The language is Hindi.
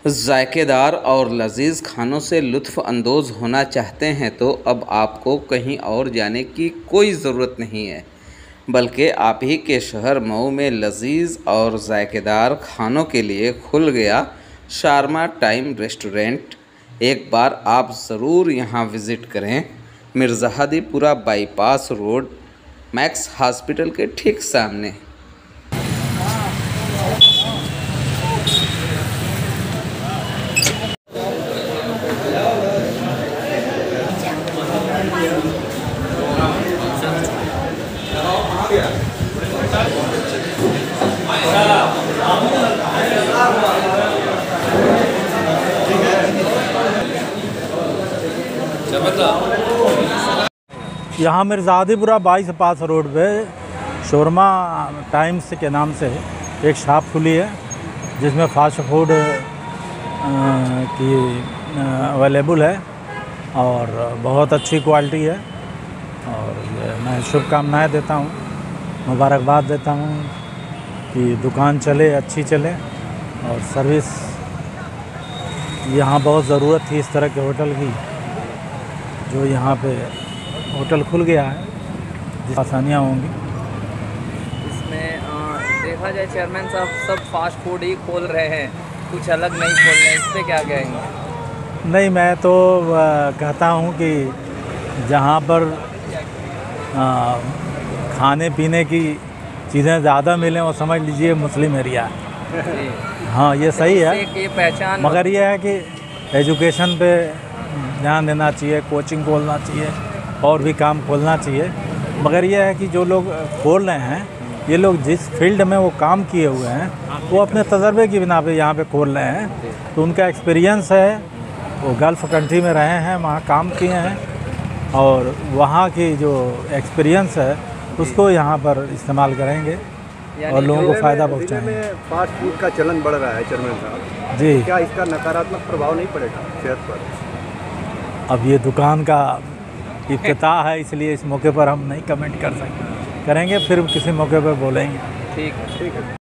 जायकेदार और लजीज खानों से लुत्फ़ अंदोज़ होना चाहते हैं तो अब आपको कहीं और जाने की कोई ज़रूरत नहीं है, बल्कि आप ही के शहर मऊ में लजीज और जायकेदार खानों के लिए खुल गया शारमा टाइम रेस्टोरेंट। एक बार आप ज़रूर यहाँ विज़िट करें। मिर्ज़ाहदीपुरा बाईपास रोड, मैक्स हॉस्पिटल के ठीक सामने। यहाँ मिर्ज़ाहदीपुरा बाईपास रोड पे शोरमा टाइम्स के नाम से एक शॉप खुली है, जिसमें फास्ट फूड की अवेलेबल है और बहुत अच्छी क्वालिटी है। और मैं शुभकामनाएं देता हूँ, मुबारकबाद देता हूँ कि दुकान चले, अच्छी चले। और सर्विस यहाँ बहुत ज़रूरत थी इस तरह के होटल की, जो यहाँ पे होटल खुल गया है, जिस आसानियाँ होंगी। इसमें देखा जाए चेयरमैन साहब सब फास्ट फूड ही खोल रहे हैं, कुछ अलग नहीं खोल रहे हैं, इस पर क्या कहेंगे? नहीं, मैं तो कहता हूँ कि जहाँ पर खाने पीने की चीज़ें ज़्यादा मिलें वो समझ लीजिए मुस्लिम एरिया है। हाँ, ये सही है, ये पहचान। मगर ये है कि एजुकेशन पे ध्यान देना चाहिए, कोचिंग खोलना चाहिए और भी काम खोलना चाहिए। मगर ये है कि जो लोग खोल रहे हैं, ये लोग जिस फील्ड में वो काम किए हुए हैं, वो अपने तजर्बे की बिना पे यहाँ पे खोल रहे हैं। तो उनका एक्सपीरियंस है, वो गल्फ़ कंट्री में रहे हैं, वहाँ काम किए हैं और वहाँ की जो एक्सपीरियंस है उसको यहाँ पर इस्तेमाल करेंगे और लोगों को फ़ायदा पहुँचाएंगे। फास्ट फूड का चलन बढ़ रहा है चेयरमैन साहब जी, क्या इसका नकारात्मक प्रभाव नहीं पड़ेगा सेहत पर? अब ये दुकान का इफ्तिताह है, इसलिए इस मौके पर हम नहीं कमेंट कर सकते, करेंगे फिर किसी मौके पर बोलेंगे। ठीक है।